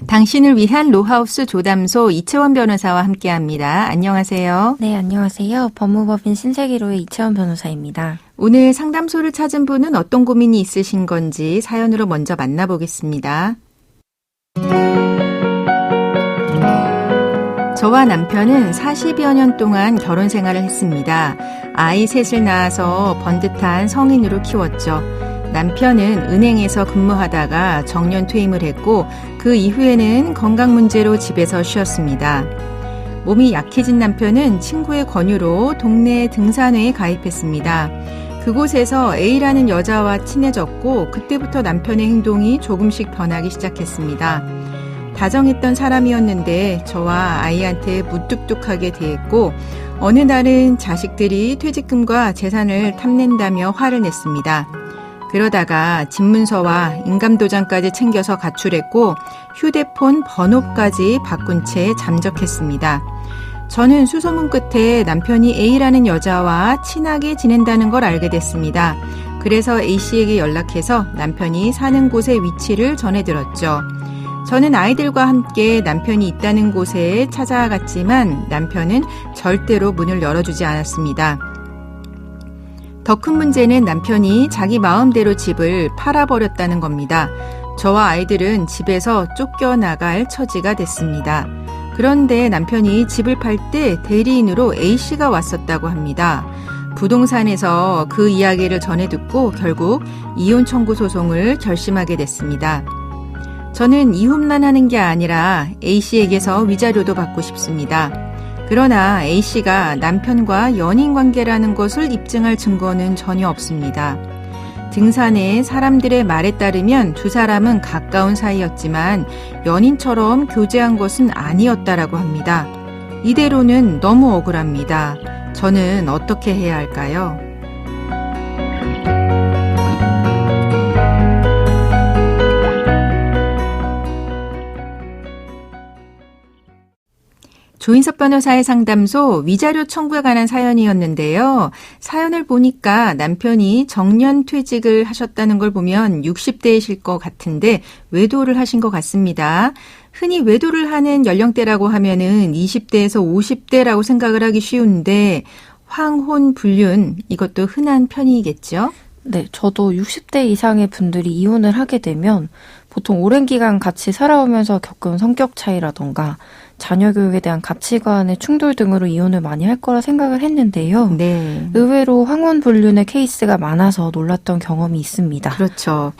당신을 위한 로하우스 조담소 이채원 변호사와 함께합니다. 안녕하세요. 네, 안녕하세요. 법무법인 신세기로의 이채원 변호사입니다. 오늘 상담소를 찾은 분은 어떤 고민이 있으신 건지 사연으로 먼저 만나보겠습니다. 저와 남편은 40여 년 동안 결혼 생활을 했습니다. 아이 셋을 낳아서 번듯한 성인으로 키웠죠. 남편은 은행에서 근무하다가 정년 퇴임을 했고 그 이후에는 건강 문제로 집에서 쉬었습니다. 몸이 약해진 남편은 친구의 권유로 동네 등산회에 가입했습니다. 그곳에서 A라는 여자와 친해졌고 그때부터 남편의 행동이 조금씩 변하기 시작했습니다. 다정했던 사람이었는데 저와 아이한테 무뚝뚝하게 대했고 어느 날은 자식들이 퇴직금과 재산을 탐낸다며 화를 냈습니다. 그러다가 집문서와 인감도장까지 챙겨서 가출했고 휴대폰 번호까지 바꾼 채 잠적했습니다. 저는 수소문 끝에 남편이 A라는 여자와 친하게 지낸다는 걸 알게 됐습니다. 그래서 A씨에게 연락해서 남편이 사는 곳의 위치를 전해들었죠. 저는 아이들과 함께 남편이 있다는 곳에 찾아갔지만 남편은 절대로 문을 열어주지 않았습니다. 더 큰 문제는 남편이 자기 마음대로 집을 팔아버렸다는 겁니다. 저와 아이들은 집에서 쫓겨나갈 처지가 됐습니다. 그런데 남편이 집을 팔 때 대리인으로 A씨가 왔었다고 합니다. 부동산에서 그 이야기를 전해 듣고 결국 이혼 청구 소송을 결심하게 됐습니다. 저는 이혼만 하는 게 아니라 A씨에게서 위자료도 받고 싶습니다. 그러나 A씨가 남편과 연인 관계라는 것을 입증할 증거는 전혀 없습니다. 등산에 사람들의 말에 따르면 두 사람은 가까운 사이였지만 연인처럼 교제한 것은 아니었다라고 합니다. 이대로는 너무 억울합니다. 저는 어떻게 해야 할까요? 조인섭 변호사의 상담소 위자료 청구에 관한 사연이었는데요. 사연을 보니까 남편이 정년 퇴직을 하셨다는 걸 보면 60대이실 것 같은데 외도를 하신 것 같습니다. 흔히 외도를 하는 연령대라고 하면은 20대에서 50대라고 생각을 하기 쉬운데 황혼 불륜 이것도 흔한 편이겠죠? 네, 저도 60대 이상의 분들이 이혼을 하게 되면 보통 오랜 기간 같이 살아오면서 겪은 성격 차이라던가 자녀 교육에 대한 가치관의 충돌 등으로 이혼을 많이 할 거라 생각을 했는데요. 네. 의외로 황혼 불륜의 케이스가 많아서 놀랐던 경험이 있습니다. 그렇죠.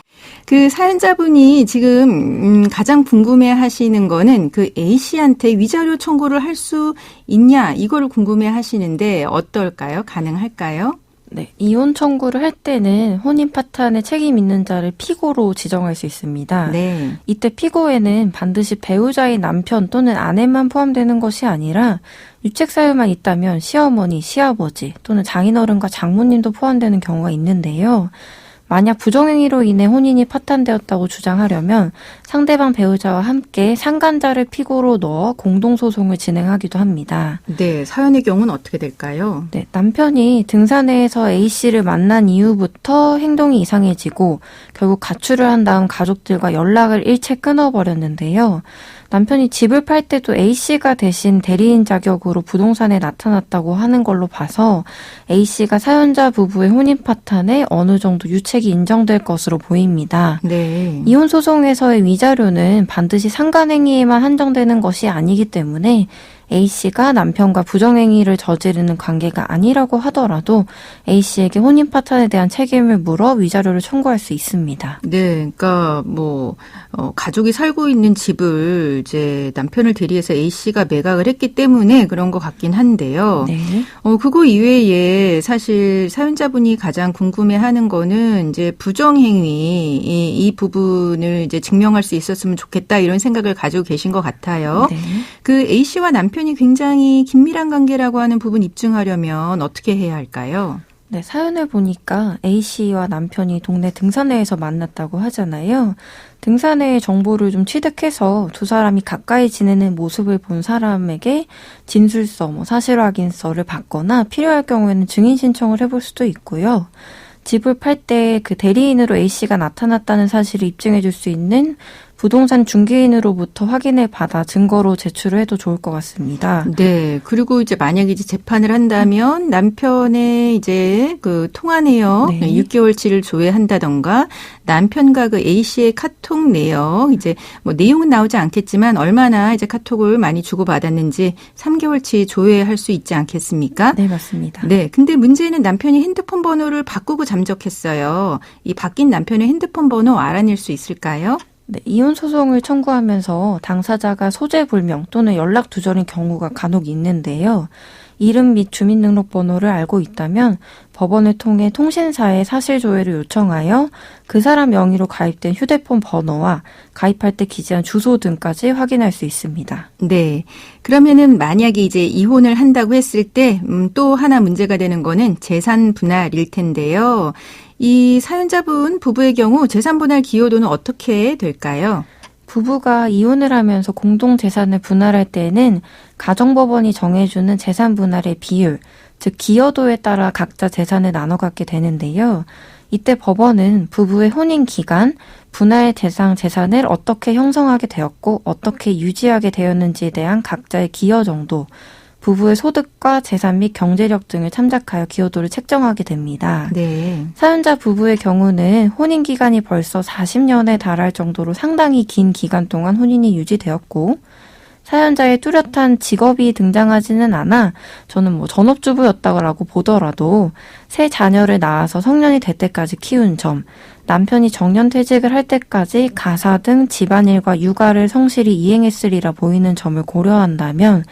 그 사연자분이 지금 가장 궁금해 하시는 거는 그 A씨한테 위자료 청구를 할 수 있냐 이거를 궁금해 하시는데 어떨까요? 가능할까요? 네, 이혼 청구를 할 때는 혼인 파탄의 책임 있는 자를 피고로 지정할 수 있습니다. 네. 이때 피고에는 반드시 배우자의 남편 또는 아내만 포함되는 것이 아니라 유책 사유만 있다면 시어머니, 시아버지 또는 장인어른과 장모님도 포함되는 경우가 있는데요. 만약 부정행위로 인해 혼인이 파탄되었다고 주장하려면 상대방 배우자와 함께 상간자를 피고로 넣어 공동소송을 진행하기도 합니다. 네, 사연의 경우는 어떻게 될까요? 네, 남편이 등산회에서 A씨를 만난 이후부터 행동이 이상해지고 결국 가출을 한 다음 가족들과 연락을 일체 끊어버렸는데요. 남편이 집을 팔 때도 A씨가 대신 대리인 자격으로 부동산에 나타났다고 하는 걸로 봐서 A씨가 사연자 부부의 혼인 파탄에 어느 정도 유책이 인정될 것으로 보입니다. 네. 이혼 소송에서의 위자료는 반드시 상간행위에만 한정되는 것이 아니기 때문에 A씨가 남편과 부정행위를 저지르는 관계가 아니라고 하더라도 A씨에게 혼인 파탄에 대한 책임을 물어 위자료를 청구할 수 있습니다. 네, 그러니까 가족이 살고 있는 집을 이제 남편을 대리해서 A씨가 매각을 했기 때문에 그런 것 같긴 한데요. 네. 그거 이외에 사실 사연자분이 가장 궁금해하는 거는 이제 부정행위 이 부분을 이제 증명할 수 있었으면 좋겠다 이런 생각을 가지고 계신 것 같아요. 네. 그 A씨와 남편이 굉장히 긴밀한 관계라고 하는 부분 입증하려면 어떻게 해야 할까요? 네, 사연을 보니까 A씨와 남편이 동네 등산회에서 만났다고 하잖아요. 등산회의 정보를 좀 취득해서 두 사람이 가까이 지내는 모습을 본 사람에게 진술서, 사실 확인서를 받거나 필요할 경우에는 증인 신청을 해볼 수도 있고요. 집을 팔 때 그 대리인으로 A씨가 나타났다는 사실을 입증해 줄 수 있는 부동산 중개인으로부터 확인을 받아 증거로 제출을 해도 좋을 것 같습니다. 네. 그리고 이제 만약에 이제 재판을 한다면 남편의 이제 그 통화 내역 네. 6개월치를 조회한다던가 남편과 그 A 씨의 카톡 내역 이제 뭐 내용은 나오지 않겠지만 얼마나 이제 카톡을 많이 주고받았는지 3개월치 조회할 수 있지 않겠습니까? 네, 맞습니다. 네. 근데 문제는 남편이 핸드폰 번호를 바꾸고 잠적했어요. 이 바뀐 남편의 핸드폰 번호 알아낼 수 있을까요? 네, 이혼 소송을 청구하면서 당사자가 소재 불명 또는 연락 두절인 경우가 간혹 있는데요. 이름 및 주민등록번호를 알고 있다면 법원을 통해 통신사에 사실조회를 요청하여 그 사람 명의로 가입된 휴대폰 번호와 가입할 때 기재한 주소 등까지 확인할 수 있습니다. 네. 그러면은 만약에 이제 이혼을 한다고 했을 때 또 하나 문제가 되는 거는 재산 분할일 텐데요. 이 사연자분 부부의 경우 재산 분할 기여도는 어떻게 될까요? 부부가 이혼을 하면서 공동재산을 분할할 때에는 가정법원이 정해주는 재산 분할의 비율, 즉 기여도에 따라 각자 재산을 나눠 갖게 되는데요. 이때 법원은 부부의 혼인 기간, 분할 대상 재산을 어떻게 형성하게 되었고 어떻게 유지하게 되었는지에 대한 각자의 기여 정도, 부부의 소득과 재산 및 경제력 등을 참작하여 기여도를 책정하게 됩니다. 네. 사연자 부부의 경우는 혼인 기간이 벌써 40년에 달할 정도로 상당히 긴 기간 동안 혼인이 유지되었고 사연자의 뚜렷한 직업이 등장하지는 않아 저는 뭐 전업주부였다고 보더라도 새 자녀를 낳아서 성년이 될 때까지 키운 점, 남편이 정년퇴직을 할 때까지 가사 등 집안일과 육아를 성실히 이행했으리라 보이는 점을 고려한다면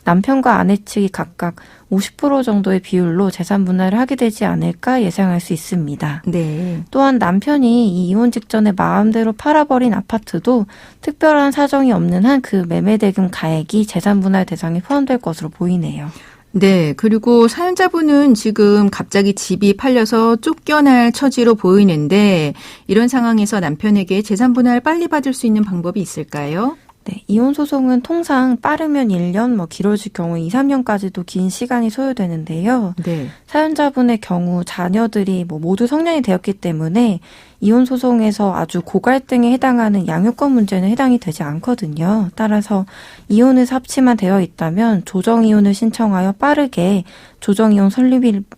남편과 아내 측이 각각 50% 정도의 비율로 재산 분할을 하게 되지 않을까 예상할 수 있습니다. 네. 또한 남편이 이 이혼 직전에 마음대로 팔아버린 아파트도 특별한 사정이 없는 한 그 매매대금 가액이 재산 분할 대상에 포함될 것으로 보이네요. 네. 그리고 사연자분은 지금 갑자기 집이 팔려서 쫓겨날 처지로 보이는데 이런 상황에서 남편에게 재산 분할 빨리 받을 수 있는 방법이 있을까요? 네, 이혼 소송은 통상 빠르면 1년, 길어질 경우 2, 3년까지도 긴 시간이 소요되는데요. 네. 사연자분의 경우 자녀들이 모두 성년이 되었기 때문에 이혼 소송에서 아주 고갈등에 해당하는 양육권 문제는 해당이 되지 않거든요. 따라서 이혼을 합치만 되어 있다면 조정이혼을 신청하여 빠르게 조정이혼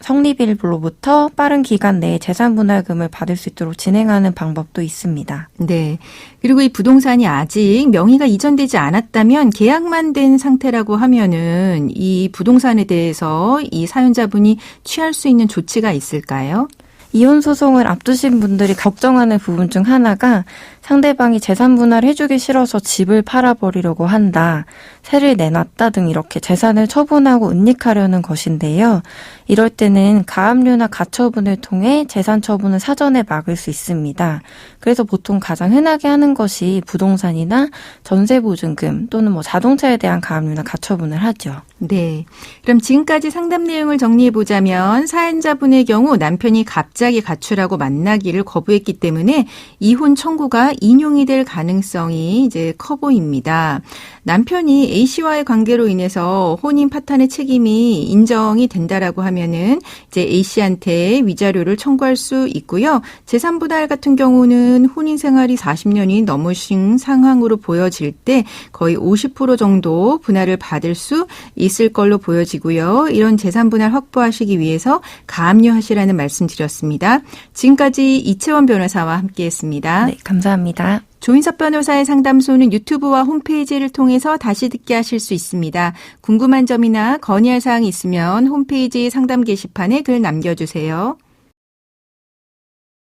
성립일로부터 빠른 기간 내에 재산분할금을 받을 수 있도록 진행하는 방법도 있습니다. 네. 그리고 이 부동산이 아직 명의가 이전되지 않았다면 계약만 된 상태라고 하면은 이 부동산에 대해서 이 사연자분이 취할 수 있는 조치가 있을까요? 이혼 소송을 앞두신 분들이 걱정하는 부분 중 하나가 상대방이 재산 분할을 해주기 싫어서 집을 팔아버리려고 한다, 세를 내놨다 등 이렇게 재산을 처분하고 은닉하려는 것인데요. 이럴 때는 가압류나 가처분을 통해 재산 처분을 사전에 막을 수 있습니다. 그래서 보통 가장 흔하게 하는 것이 부동산이나 전세보증금 또는 자동차에 대한 가압류나 가처분을 하죠. 네. 그럼 지금까지 상담 내용을 정리해보자면 사연자분의 경우 남편이 갑자기 가출하고 만나기를 거부했기 때문에 이혼 청구가 인용이 될 가능성이 이제 커 보입니다. 남편이 A씨와의 관계로 인해서 혼인 파탄의 책임이 인정이 된다라고 하면은 이제 A씨한테 위자료를 청구할 수 있고요. 재산 분할 같은 경우는 혼인 생활이 40년이 넘으신 상황으로 보여질 때 거의 50% 정도 분할을 받을 수 있을 걸로 보여지고요. 이런 재산 분할 확보하시기 위해서 가압류하시라는 말씀 드렸습니다. 지금까지 이채원 변호사와 함께했습니다. 네, 감사합니다. 조인석 변호사의 상담소는 유튜브와 홈페이지를 통해서 다시 듣게 하실 수 있습니다. 궁금한 점이나 건의할 사항이 있으면 홈페이지 상담 게시판에 글 남겨주세요.